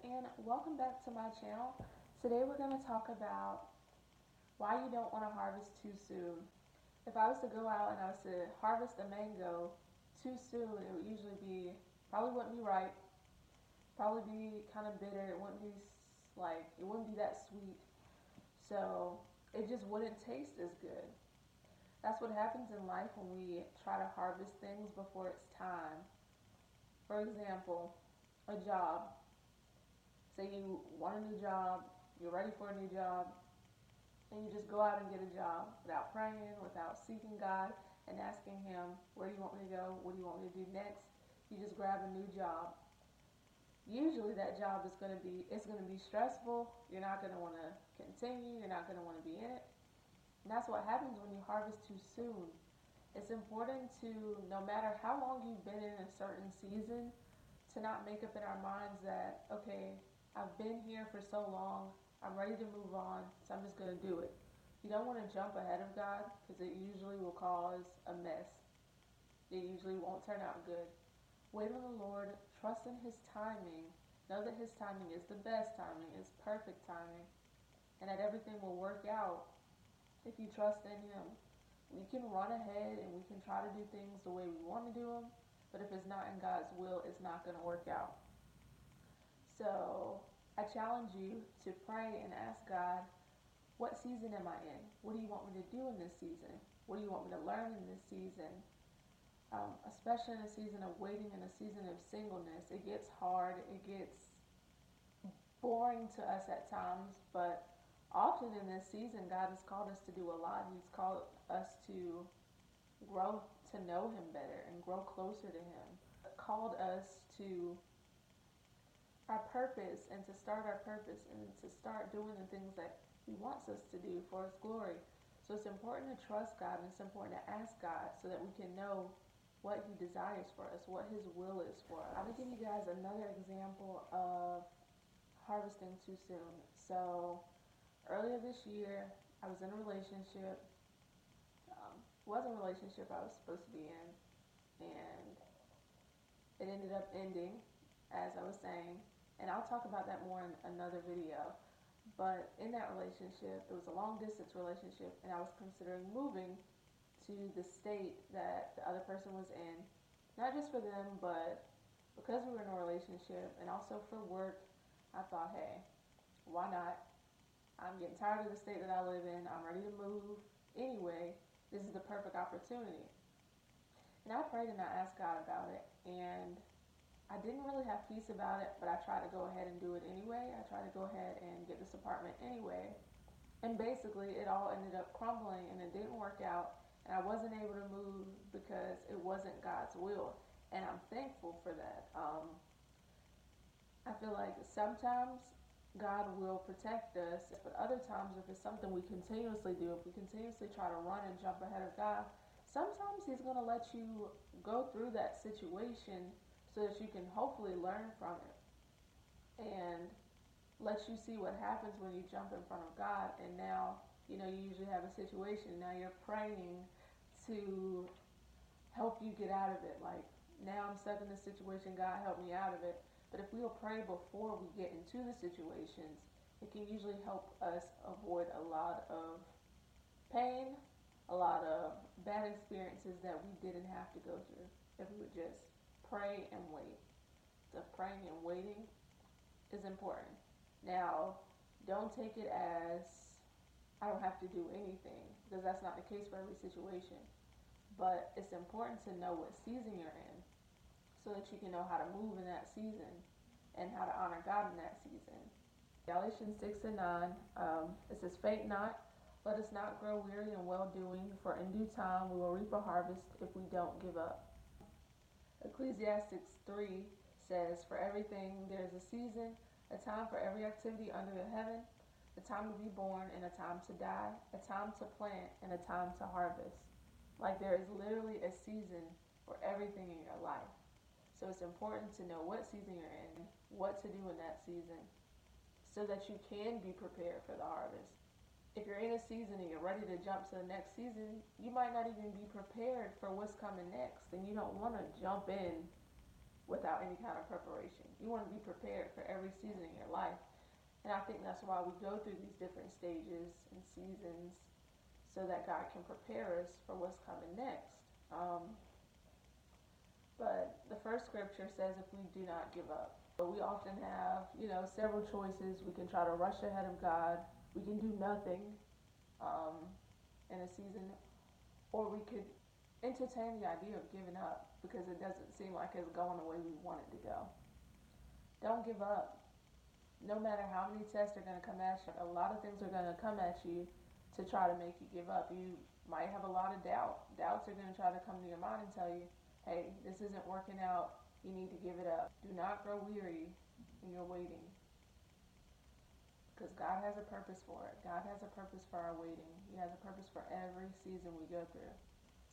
and welcome back to my channel. Today we're going to talk about why you don't want to harvest too soon. If I was to go out and I was to harvest a mango too soon, it would usually be, probably wouldn't be ripe, probably be kind of bitter, it wouldn't be it wouldn't be that sweet. So it just wouldn't taste as good. That's what happens in life when we try to harvest things before it's time. For example, a job. Say you want a new job, you're ready for a new job, and you just go out and get a job without praying, without seeking God and asking Him, where do you want me to go? What do you want me to do next? You just grab a new job. Usually that job is it's going to be stressful. You're not going to want to continue. You're not going to want to be in it. And that's what happens when you harvest too soon. It's important to, no matter how long you've been in a certain season, to not make up in our minds that, okay, I've been here for so long, I'm ready to move on, so I'm just going to do it. You don't want to jump ahead of God because it usually will cause a mess. It usually won't turn out good. Wait on the Lord, trust in His timing, know that His timing is the best timing, is perfect timing, and that everything will work out if you trust in Him. We can run ahead and we can try to do things the way we want to do them, but if it's not in God's will, it's not going to work out. So I challenge you to pray and ask God, what season am I in? What do you want me to do in this season? What do you want me to learn in this season? Especially in a season of waiting, in a season of singleness, it gets hard, it gets boring to us at times, but often in this season, God has called us to do a lot. He's called us to grow to know Him better and grow closer to Him. Called us to our purpose and to start our purpose and to start doing the things that He wants us to do for His glory. So it's important to trust God and it's important to ask God so that we can know what He desires for us, what His will is for us. I'm going to give you guys another example of harvesting too soon. So earlier this year, I was in a relationship. Wasn't a relationship I was supposed to be in, and it ended up ending, as I was saying, and I'll talk about that more in another video. But in that relationship, it was a long distance relationship, and I was considering moving to the state that the other person was in, not just for them, but because we were in a relationship and also for work. I thought, hey, why not? I'm getting tired of the state that I live in. I'm ready to move anyway. This is the perfect opportunity. And I prayed and I asked God about it, and I didn't really have peace about it, but I tried to go ahead and do it anyway. I tried to go ahead and get this apartment anyway. And basically, it all ended up crumbling and it didn't work out. And I wasn't able to move because it wasn't God's will. And I'm thankful for that. I feel like sometimes God will protect us, but other times, if it's something we continuously do, if we continuously try to run and jump ahead of God, sometimes He's going to let you go through that situation so that you can hopefully learn from it and let you see what happens when you jump in front of God. And now, you usually have a situation. Now you're praying to help you get out of it. Like, now I'm stuck in this situation, God help me out of it. But if we'll pray before we get into the situations, it can usually help us avoid a lot of pain, a lot of bad experiences that we didn't have to go through if we would just pray and wait. So praying and waiting is important. Now, don't take it as I don't have to do anything, because that's not the case for every situation. But it's important to know what season you're in so that you can know how to move in that season and how to honor God in that season. Galatians 6 and 9, it says, "Faint not, let us not grow weary in well-doing, for in due time we will reap a harvest if we don't give up." Ecclesiastes 3 says, "For everything there is a season, a time for every activity under the heaven, a time to be born and a time to die, a time to plant and a time to harvest." Like, there is literally a season for everything in your life. So it's important to know what season you're in, what to do in that season, so that you can be prepared for the harvest. If you're in a season and you're ready to jump to the next season, you might not even be prepared for what's coming next, and you don't want to jump in without any kind of preparation. You want to be prepared for every season in your life. And I think that's why we go through these different stages and seasons so that God can prepare us for what's coming next. But the first scripture says if we do not give up. But we often have, several choices. We can try to rush ahead of God. We can do nothing in a season, or we could entertain the idea of giving up because it doesn't seem like it's going the way we want it to go. Don't give up. No matter how many tests are going to come at you, a lot of things are going to come at you to try to make you give up. You might have a lot of doubt. Doubts are going to try to come to your mind and tell you, hey, this isn't working out. You need to give it up. Do not grow weary in your waiting, because God has a purpose for it. God has a purpose for our waiting. He has a purpose for every season we go through.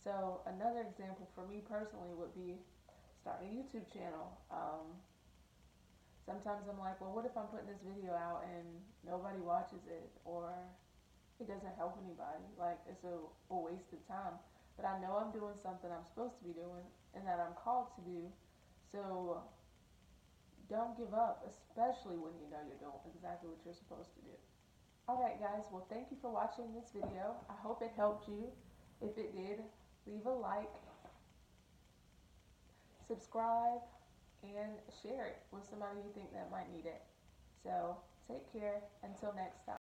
So another example for me personally would be starting a YouTube channel. Sometimes I'm like, well, what if I'm putting this video out and nobody watches it, or it doesn't help anybody? Like, it's a waste of time. But I know I'm doing something I'm supposed to be doing and that I'm called to do. So don't give up, especially when you know you're doing exactly what you're supposed to do. Alright guys, well, thank you for watching this video. I hope it helped you. If it did, leave a like, subscribe, and share it with somebody you think that might need it. So take care until next time.